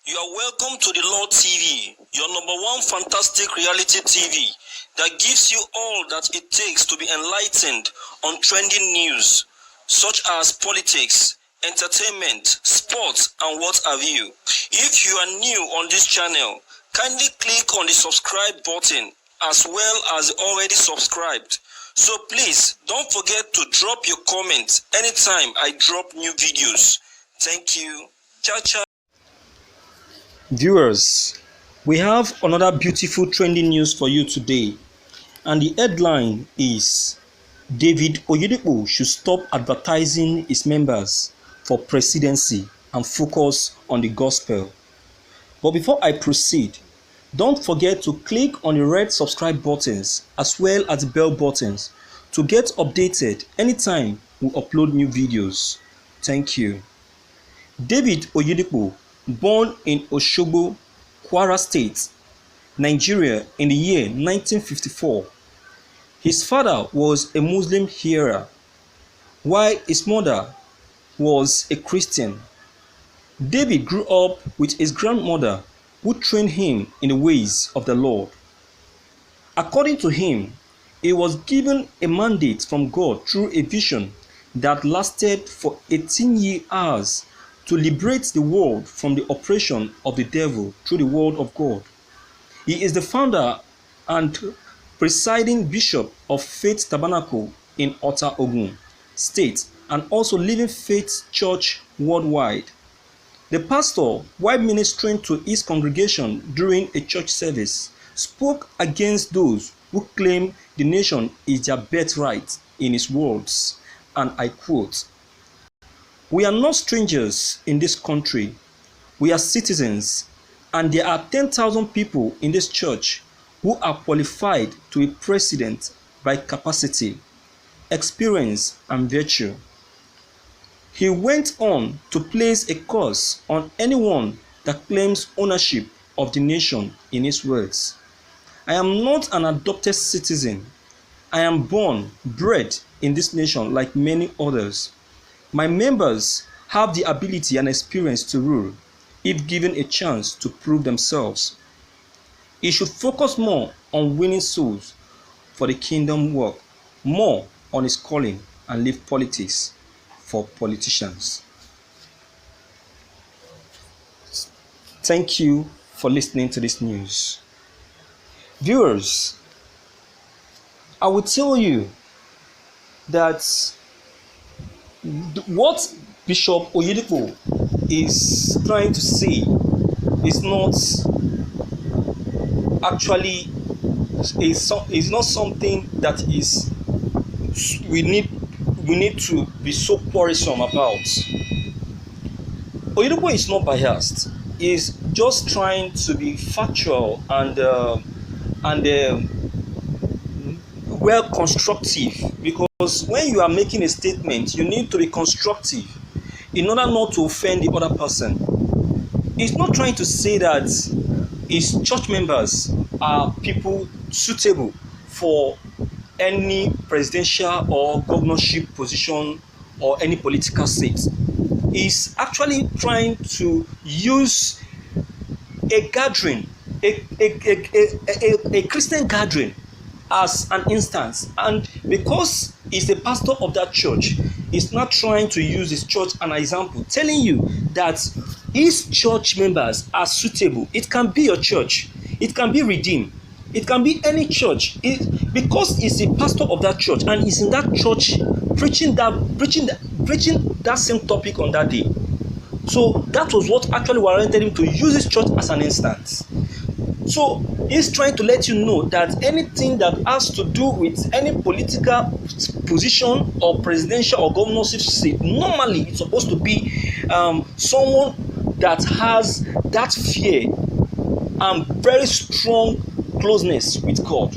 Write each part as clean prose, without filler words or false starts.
You are welcome to the Lord TV, your number one fantastic reality TV that gives you all that it takes to be enlightened on trending news such as politics, entertainment, sports, and what have you. If you are new on this channel, kindly click on the subscribe button as well as already subscribed. So please don't forget to drop your comments anytime I drop new videos. Thank you. Ciao, ciao. Viewers, we have another beautiful trending news for you today, and the headline is David Oyedepo should stop advertising his members for presidency and focus on the gospel. But before I proceed, don't forget to click on the red subscribe buttons as well as the bell buttons to get updated anytime we upload new videos. Thank you. David Oyedepo, born in Osogbo, Kwara State, Nigeria in the year 1954. His father was a Muslim hearer, while his mother was a Christian. David grew up with his grandmother, who trained him in the ways of the Lord. According to him, he was given a mandate from God through a vision that lasted for 18 hours to liberate the world from the oppression of the devil through the word of God. He is the founder and presiding bishop of Faith Tabernacle in Ota Ogun State and also Living Faith Church worldwide. The pastor, while ministering to his congregation during a church service, spoke against those who claim the nation is their birthright in his words, and I quote, "We are not strangers in this country. We are citizens, and there are 10,000 people in this church who are qualified to be president by capacity, experience, and virtue." He went on to place a curse on anyone that claims ownership of the nation in his words. "I am not an adopted citizen. I am born, bred in this nation like many others. My members have the ability and experience to rule if given a chance to prove themselves. He should focus more on winning souls for the kingdom work, more on his calling, and leave politics for politicians." Thank you for listening to this news. Viewers, I will tell you that what Bishop Oyedepo is trying to say is not actually is not something that is we need to be so quarrelsome about. Oyedepo is not biased. He is just trying to be factual and well constructive, because when you are making a statement, you need to be constructive in order not to offend the other person. He's not trying to say that his church members are people suitable for any presidential or governorship position or any political seat. He's actually trying to use a gathering, a Christian gathering as an instance, and because he's the pastor of that church, he's not trying to use his church as an example, telling you that his church members are suitable. It can be your church, it can be Redeemed, it can be any church. Because he's the pastor of that church and he's in that church preaching that same topic on that day. So that was what actually warranted him to use his church as an instance. So he's trying to let you know that anything that has to do with any political position or presidential or governorship seat, normally it's supposed to be someone that has that fear and very strong closeness with God.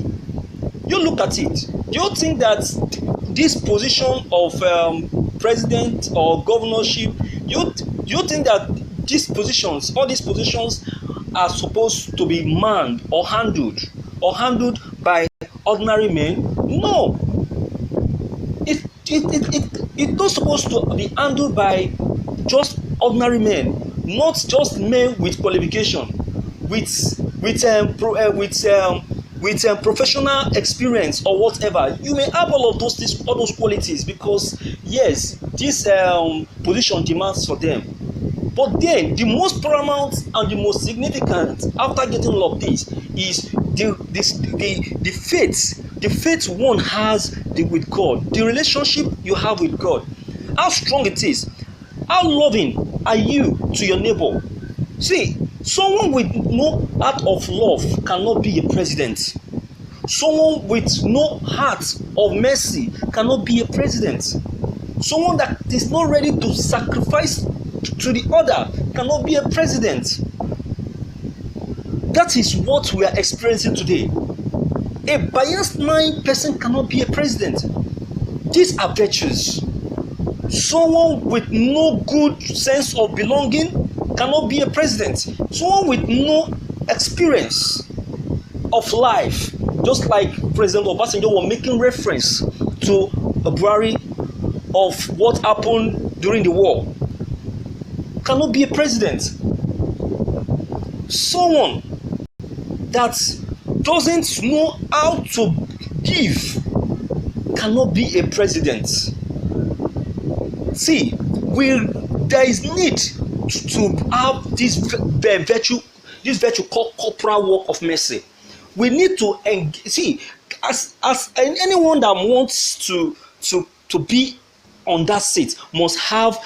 You look at it. Do you think that this position of president or governorship, do you think that all these positions are supposed to be manned or handled by ordinary men? No. It's not supposed to be handled by just ordinary men. not just men with qualification, with professional experience or whatever. You may have all those qualities, because yes, this position demands for them. But then the most paramount and the most significant after getting all of this is the faith one has with God, the relationship you have with God, how strong it is, how loving are you to your neighbor. See, someone with no heart of love cannot be a president. Someone with no heart of mercy cannot be a president. Someone that is not ready to sacrifice to the other cannot be a president. That is what we are experiencing today. A biased mind person cannot be a president. These are virtues. Someone with no good sense of belonging cannot be a president. Someone with no experience of life, just like President Obasanjo was making reference to a Buhari of what happened during the war, cannot be a president. Someone that doesn't know how to give cannot be a president. See, there is need to have this virtue called corporal work of mercy. We need to see, as anyone that wants to be on that seat must have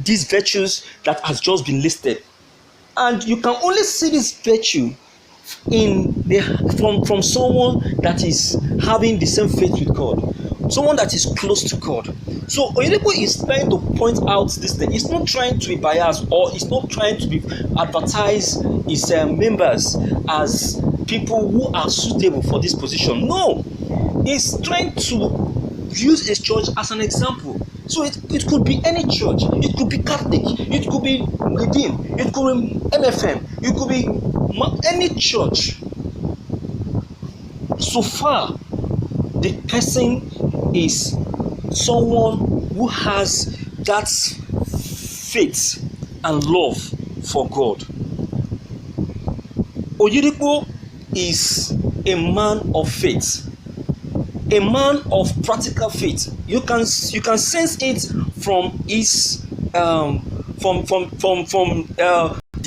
these virtues that has just been listed, and you can only see this virtue from someone that is having the same faith with God, someone that is close to God. So Oyedepo is trying to point out this thing. He's not trying to be biased, or he's not trying to advertise his members as people who are suitable for this position. No, he's trying to use his church as an example. So it could be any church. It could be Catholic. It could be Redeem. It could be MFM. It could be any church. So far, the person is someone who has that faith and love for God. Oyedepo is a man of faith, a man of practical faith. You can sense it from his the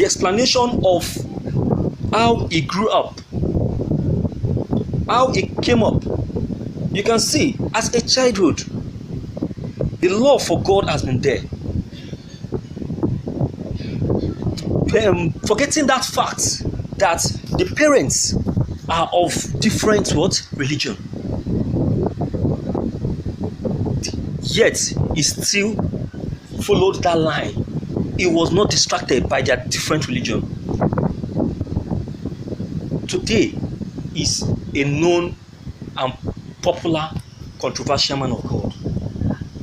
explanation of how he grew up, how he came up. You can see as a childhood, the love for God has been there. Forgetting that fact that the parents are of different religion, yet he still followed that line. He was not distracted by their different religion. Today is a known and popular, controversial man of God.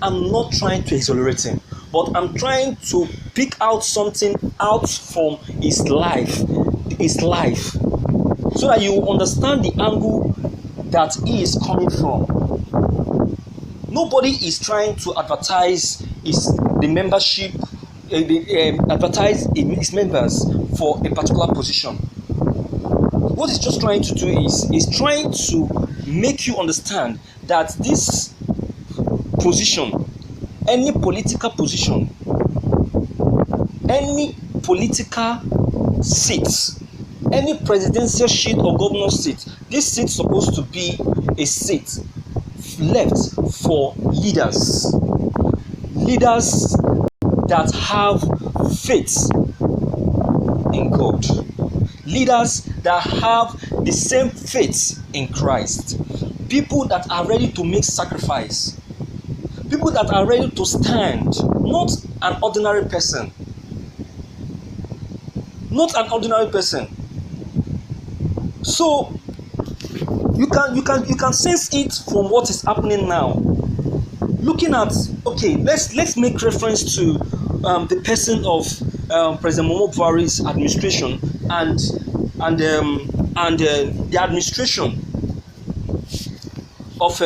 I'm not trying to exonerate him, but I'm trying to pick out something out from his life, so that you understand the angle that he is coming from. Nobody is trying to advertise the membership, advertise his members for a particular position. What he's just trying to do is trying to make you understand that this position, any political position, any political seat, any presidential seat or governor seat, this seat is supposed to be a seat left for leaders that have faith in God, leaders that have the same faith in Christ, people that are ready to make sacrifice, people that are ready to stand, not an ordinary person. So you can sense it from what is happening now. Looking at, okay, let's make reference to the person of President Muhammadu Buhari's administration and the administration of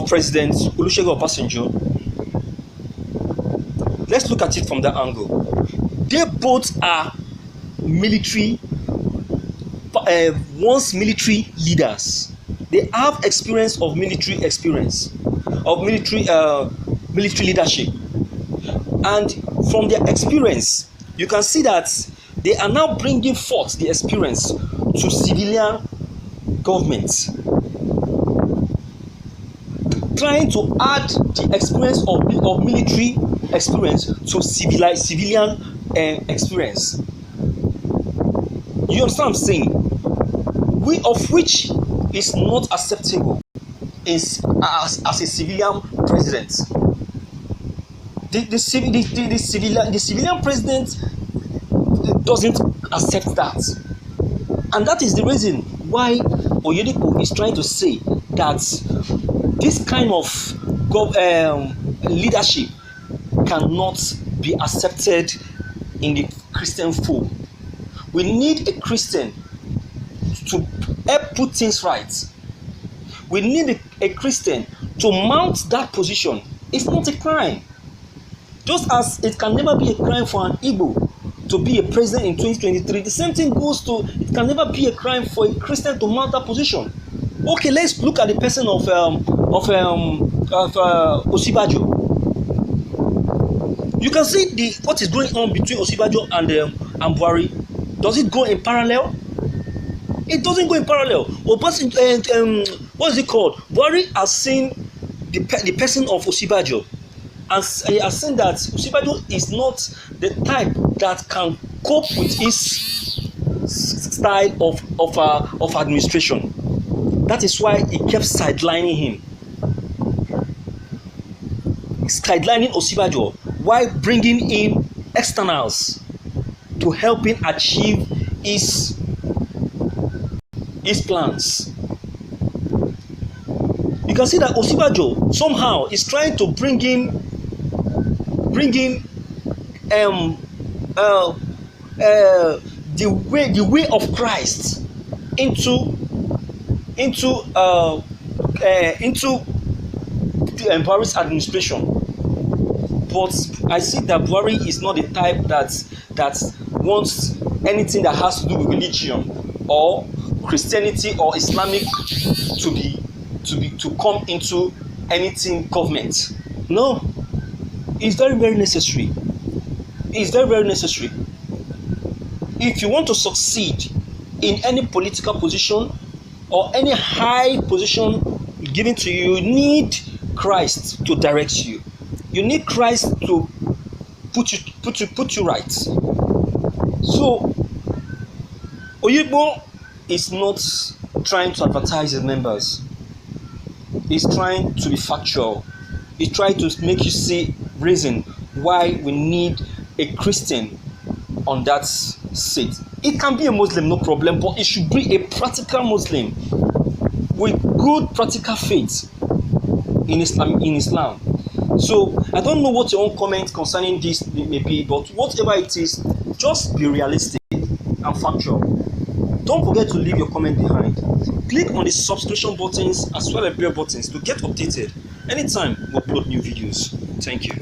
President Olusegun Obasanjo. let's look at it from that angle. They both are military, once military leaders. They have experience of military leadership, and from their experience, you can see that they are now bringing forth the experience to civilian government, trying to add the experience of military experience to civilian experience. You understand what I'm saying? Which is not acceptable is as a civilian president. The civilian president doesn't accept that, and that is the reason why Oyedepo is trying to say that this kind of leadership cannot be accepted in the Christian fold. We need a Christian to help put things right. We need a Christian to mount that position. It's not a crime. Just as it can never be a crime for an Igbo to be a president in 2023, the same thing goes to, it can never be a crime for a Christian to mount that position. Okay, let's look at the person of Osibajo. You can see what is going on between Osibajo and Buhari. Does it go in parallel? It doesn't go in parallel. What is it called? Buhari has seen the person of Osibajo, and he has seen that Osibajo is not the type that can cope with his style of administration. That is why he kept sidelining him, sidelining Osibajo, while bringing in externals to help him achieve his plans. You can see that Osibajo somehow is trying to bring in the way of Christ into Buhari's administration. But I see that Buhari is not the type that wants anything that has to do with religion or Christianity or Islamic to come into anything government. No, it's very, very necessary. It's very, very necessary. If you want to succeed in any political position or any high position given to you, you need Christ to direct you. You need Christ to put you right. So Oyedepo is not trying to advertise his members. He's trying to be factual. He's trying to make you see reason why we need a Christian on that seat. It can be a Muslim, no problem, but it should be a practical Muslim with good practical faith in Islam. So I don't know what your own comment concerning this may be, but whatever it is, just be realistic and factual. Don't forget to leave your comment behind. Click on the subscription buttons as well as bell buttons to get updated anytime we upload new videos. Thank you.